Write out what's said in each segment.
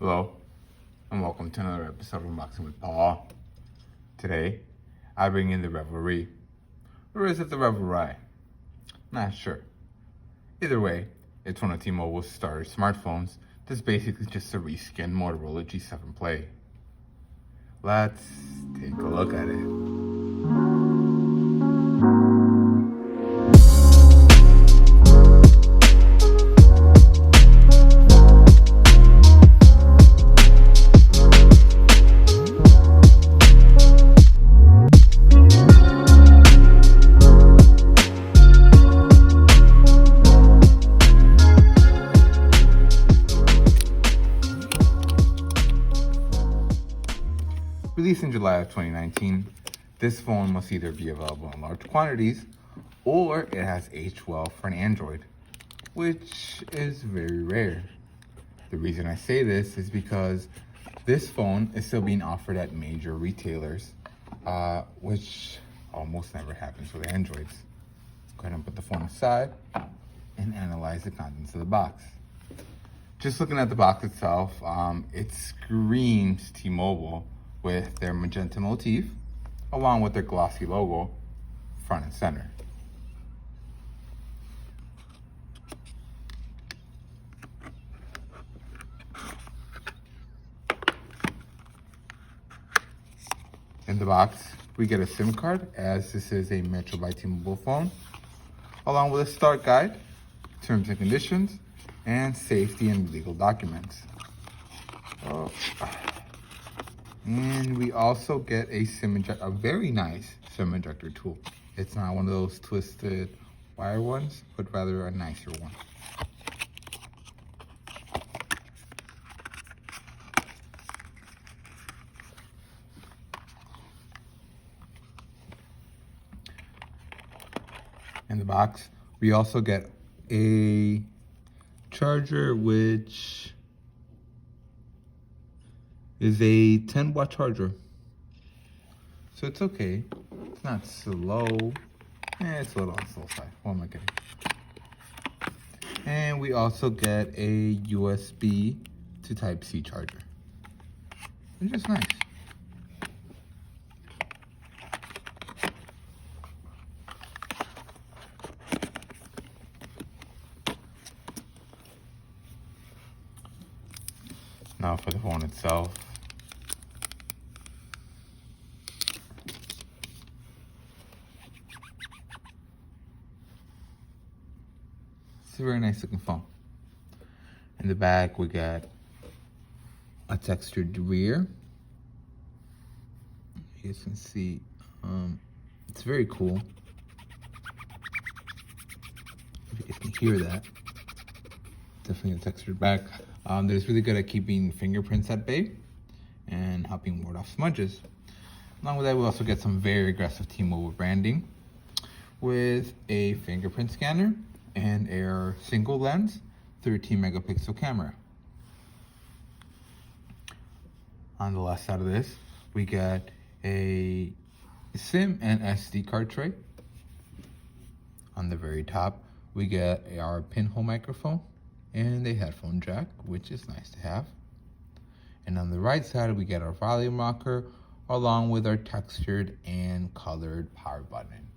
Hello, and welcome to another episode of Unboxing with Paul. Today, I bring in the Revvlry. Or is it the Revvlry? Not sure. Either way, it's one of T-Mobile's starter smartphones that's basically just a reskin Motorola G7 Play. Let's take a look at it. Released in July of 2019, this phone must either be available in large quantities or it has H12 for an Android, which is very rare. The reason I say this is because this phone is still being offered at major retailers, which almost never happens with Androids. Let's go ahead and put the phone aside and analyze the contents of the box. Just looking at the box itself, it screams T-Mobile with their magenta motif, along with their glossy logo, front and center. In the box, we get a SIM card, as this is a Metro by T-Mobile phone, along with a start guide, terms and conditions, and safety and legal documents. And we also get a a very nice SIM ejector tool. It's not one of those twisted wire ones, but rather a nicer one. In the box, we also get a charger, which is a 10-watt charger. So it's okay. It's not slow. It's a little on the slow side. What am I getting? And we also get a USB to Type-C charger, which is nice. Now for the phone itself. It's a very nice looking phone. In the back, we got a textured rear. You guys can see, it's very cool. If you guys can hear that. Definitely a textured back. That is really good at keeping fingerprints at bay and helping ward off smudges. Along with that, we also get some very aggressive T-Mobile branding with a fingerprint scanner and a single lens 13 megapixel camera. On the left side of this, we get a SIM and SD card tray. On the very top, we get our pinhole microphone and a headphone jack, which is nice to have. And on the right side, we get our volume rocker, along with our textured and colored power button.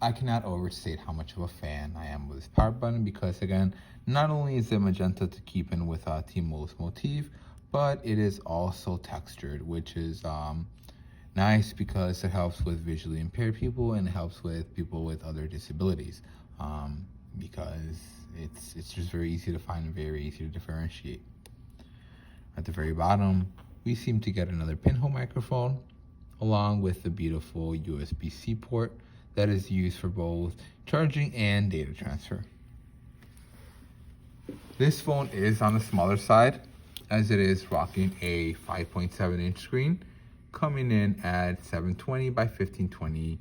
I cannot overstate how much of a fan I am with this power button because, again, not only is it magenta to keep in with T-Mobile's motif, but it is also textured, which is nice because it helps with visually impaired people and it helps with people with other disabilities, because it's just very easy to find and very easy to differentiate. At the very bottom, we seem to get another pinhole microphone, along with the beautiful USB-C port that is used for both charging and data transfer. This phone is on the smaller side, as it is rocking a 5.7-inch screen, coming in at 720 by 1520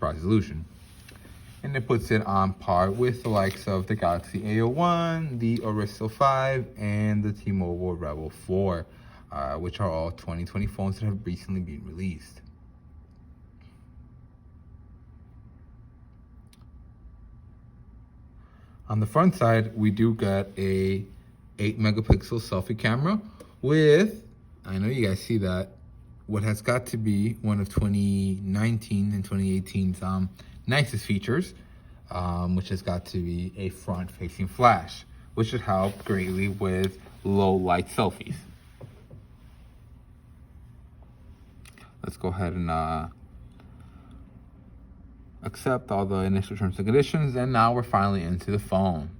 resolution. And it puts it on par with the likes of the Galaxy A01, the Aristo 5, and the T-Mobile Revvlry, which are all 2020 phones that have recently been released. On the front side, we do get a 8 megapixel selfie camera with, I know you guys see that, what has got to be one of 2019 and 2018's nicest features, which has got to be a front-facing flash, which should help greatly with low-light selfies. Let's go ahead and accept all the initial terms and conditions, and now we're finally into the phone.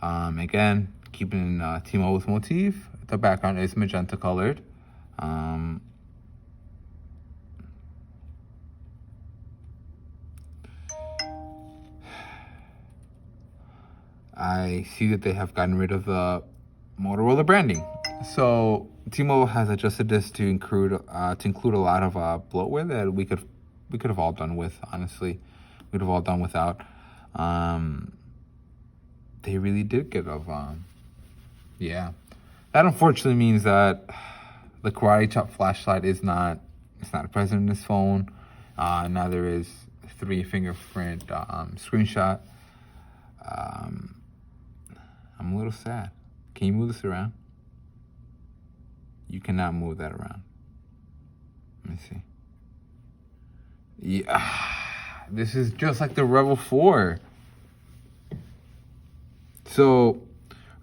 Again, keeping T-Mobile's motif, the background is magenta colored. I see that they have gotten rid of the Motorola branding. So T-Mobile has adjusted this to include a lot of bloatware that we could have all done with. Honestly, we could have all done without. They really did get rid of. Yeah, that unfortunately means that the karate chop flashlight is not. It's not present in this phone. Neither is 3 fingerprint screenshot. I'm a little sad. Can you move this around? You cannot move that around. Let me see. Yeah, this is just like the Revvlry 4. So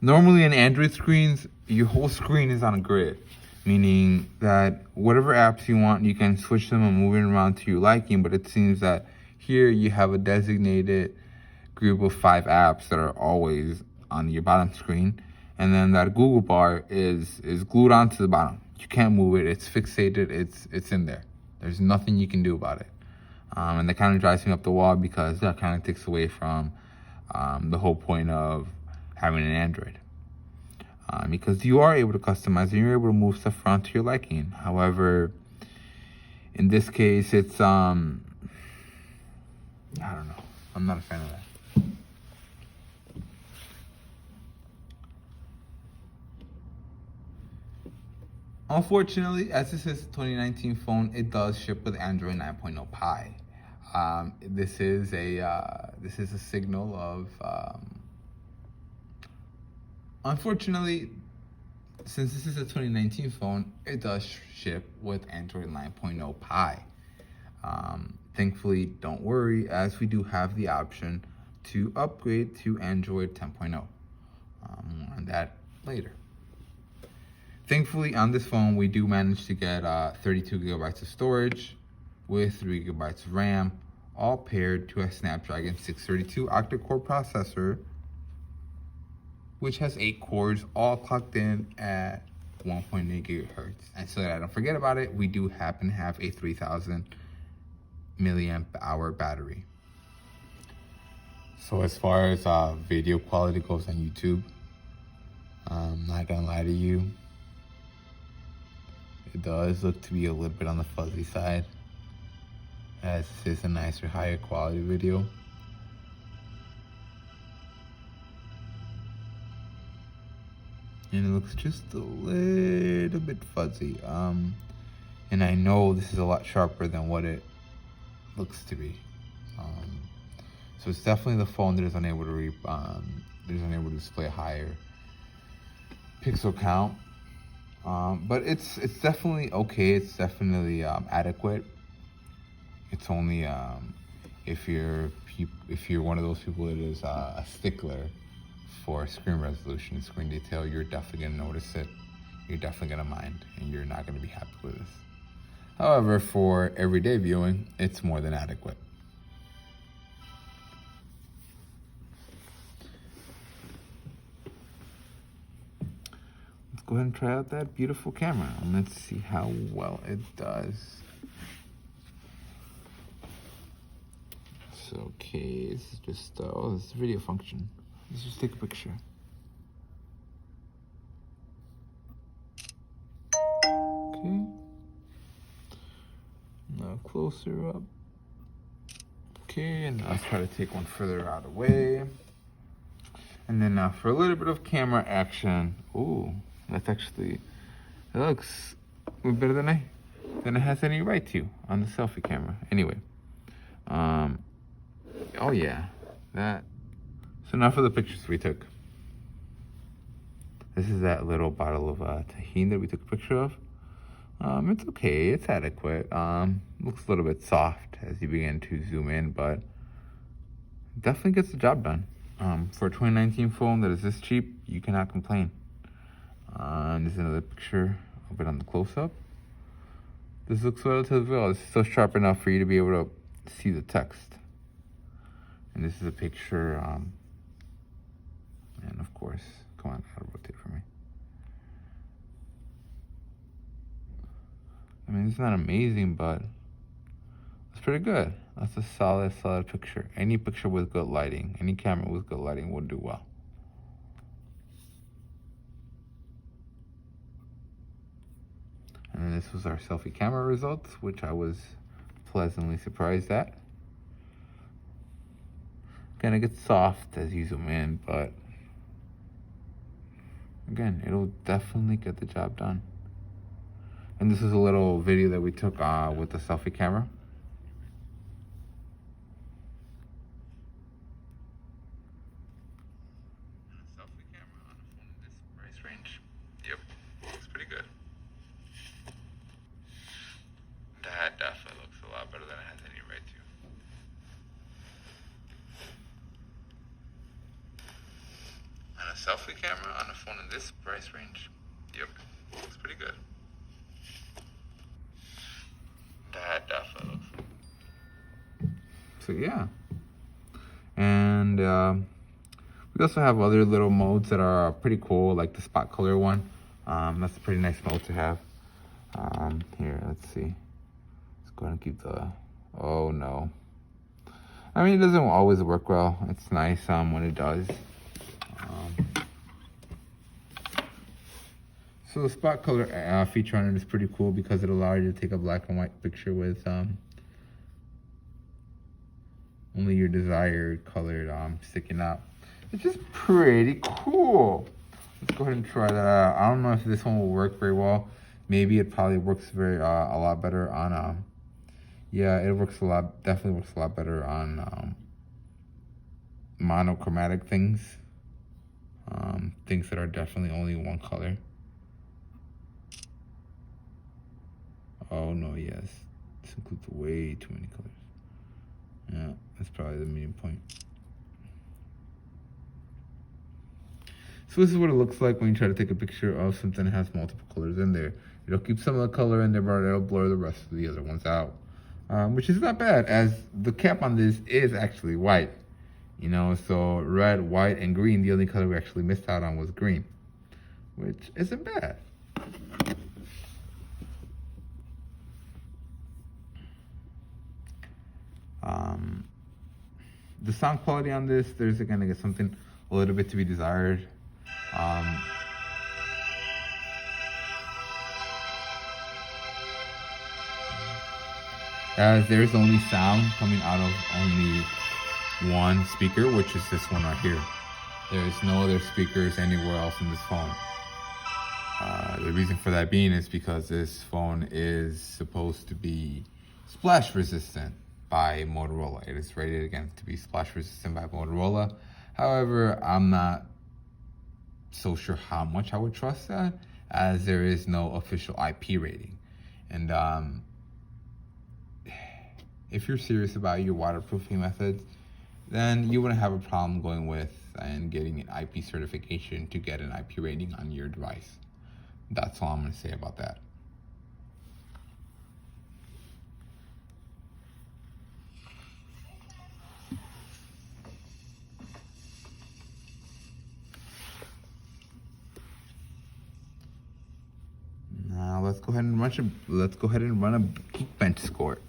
normally in Android screens, your whole screen is on a grid, meaning that whatever apps you want, you can switch them and move it around to your liking. But it seems that here you have a designated group of 5 apps that are always on your bottom screen, and then that Google bar is glued onto the bottom. You can't move it. It's fixated. It's in there. There's nothing you can do about it. And that kind of drives me up the wall, because that kind of takes away from the whole point of having an Android. Because you are able to customize and you're able to move stuff around to your liking. However, in this case, it's I don't know. I'm not a fan of that. Unfortunately, as this is a 2019 phone, it does ship with Android 9.0 Pie. This is a signal of. Unfortunately, since this is a 2019 phone, it does ship with Android 9.0 Pie. Thankfully, don't worry, as we do have the option to upgrade to Android 10.0. More on that later. Thankfully, on this phone, we do manage to get 32 gigabytes of storage with 3 gigabytes of RAM, all paired to a Snapdragon 632 octa-core processor, which has 8 cores, all clocked in at 1.8 gigahertz. And so that I don't forget about it, we do happen to have a 3000 milliamp hour battery. So as far as video quality goes on YouTube, I'm not gonna lie to you, it does look to be a little bit on the fuzzy side, as this is a nicer, higher quality video. And it looks just a little bit fuzzy. And I know this is a lot sharper than what it looks to be. So it's definitely the phone that is unable to display a higher pixel count. But it's definitely okay. It's definitely adequate. It's only if you're one of those people that is a stickler for screen resolution and screen detail, you're definitely gonna notice it. You're definitely gonna mind, and you're not gonna be happy with this. However, for everyday viewing, it's more than adequate. Let's go ahead and try out that beautiful camera, and let's see how well it does. So, okay, this is just, this is a video function. Let's just take a picture. Okay. Now closer up. Okay, and I'll try to take one further out of the way. And then now for a little bit of camera action. Ooh, that's actually, it looks better than it has any right to on the selfie camera. Anyway, oh yeah, that. So now for the pictures we took. This is that little bottle of tahini that we took a picture of. It's okay, it's adequate. Looks a little bit soft as you begin to zoom in, but definitely gets the job done. For a 2019 phone that is this cheap, you cannot complain. And this is another picture of it on the close-up. This looks relatively well. It's still sharp enough for you to be able to see the text. And this is a picture, and of course, come on, how to rotate for me. I mean, it's not amazing, but it's pretty good. That's a solid picture. Any picture with good lighting, any camera with good lighting will do well. And then this was our selfie camera results, which I was pleasantly surprised at. Again, it gets soft as you zoom in, but again, it'll definitely get the job done. And this is a little video that we took with the selfie camera. Selfie camera on a phone in this price range. Yep, it's pretty good. That definitely looks a lot better than it has any right to. And a selfie camera on a phone in this price range. Yep, looks pretty good. That definitely looks good. So yeah. And we also have other little modes that are pretty cool, like the spot color one. That's a pretty nice mode to have. Here, let's see. Let's go ahead and keep the, oh no. I mean, it doesn't always work well. It's nice when it does. So the spot color feature on it is pretty cool because it allows you to take a black and white picture with only your desired color sticking out. It's just pretty cool. Let's go ahead and try that out. I don't know if this one will work very well. Maybe it probably works a lot better on yeah, it works definitely works a lot better on monochromatic things. Things that are definitely only one color. Oh no, yes. This includes way too many colors. Yeah, that's probably the meeting point. So this is what it looks like when you try to take a picture of something that has multiple colors in there. It'll keep some of the color in there, but it'll blur the rest of the other ones out. Which is not bad, as the cap on this is actually white. You know, so red, white, and green, the only color we actually missed out on was green, which isn't bad. The sound quality on this, there's gonna get something a little bit to be desired. As there's only sound coming out of only one speaker, which is this one right here. There's no other speakers anywhere else in this phone. The reason for that being is because this phone is supposed to be splash resistant by Motorola. It is rated again to be splash resistant by Motorola. However, I'm not so sure how much I would trust that, as there is no official IP rating. And if you're serious about your waterproofing methods, then you wouldn't have a problem going with and getting an IP certification to get an IP rating on your device. That's all I'm going to say about that. Now let's go ahead and run a Geekbench score.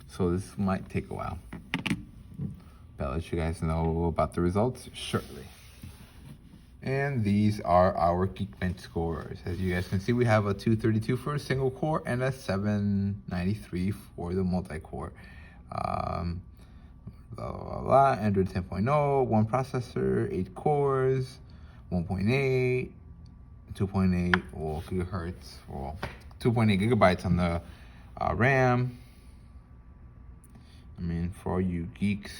So this might take a while, but I'll let you guys know about the results shortly. And these are our Geekbench scores. As you guys can see, we have a 232 for a single core and a 793 for the multi-core. Android 10.0, one processor, 8 cores, 1.8, 2.8 gigahertz, 2.8 gigabytes on the RAM. I mean, for all you geeks,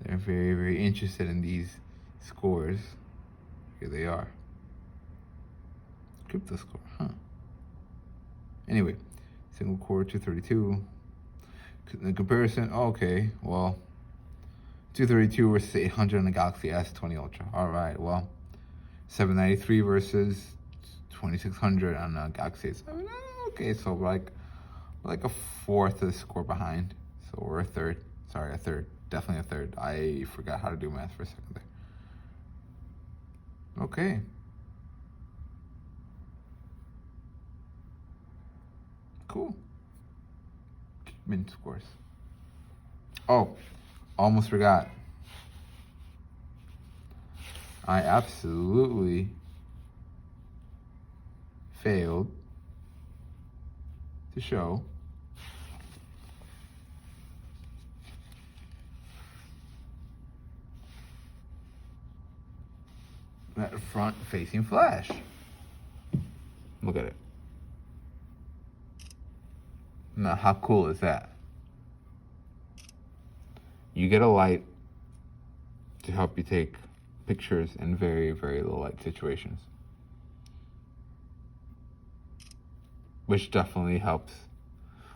they're very, very interested in these scores. Here they are. Crypto score, huh? Anyway, single core 232. In comparison, okay, well, 232 versus 800 on the Galaxy S20 Ultra. All right, well, 793 versus 2600 on the Galaxy S7. Okay, so like a fourth of the score behind. So we're a third. Sorry, a third. Definitely a third. I forgot how to do math for a second there. Okay. Cool. Mint scores. Oh, almost forgot. I absolutely failed to show that front-facing flash. Look at it. Now, how cool is that? You get a light to help you take pictures in very, very low light situations, which definitely helps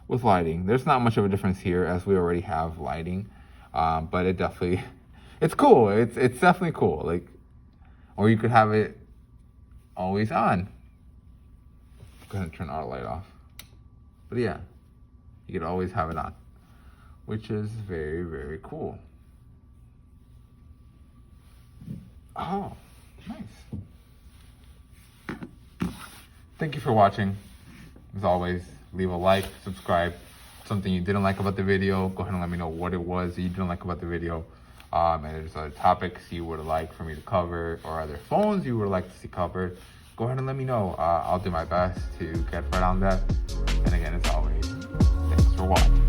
with lighting. There's not much of a difference here as we already have lighting, but it definitely, it's cool. It's definitely cool. Like, or you could have it always on. Go ahead and turn our light off. But yeah, you could always have it on, which is very, very cool. Oh, nice. Thank you for watching. As always, leave a like, subscribe. Something you didn't like about the video, go ahead and let me know what it was that you didn't like about the video. And there's other topics you would like for me to cover, or other phones you would like to see covered. Go ahead and let me know. I'll do my best to get right on that. And again, as always, thanks for watching.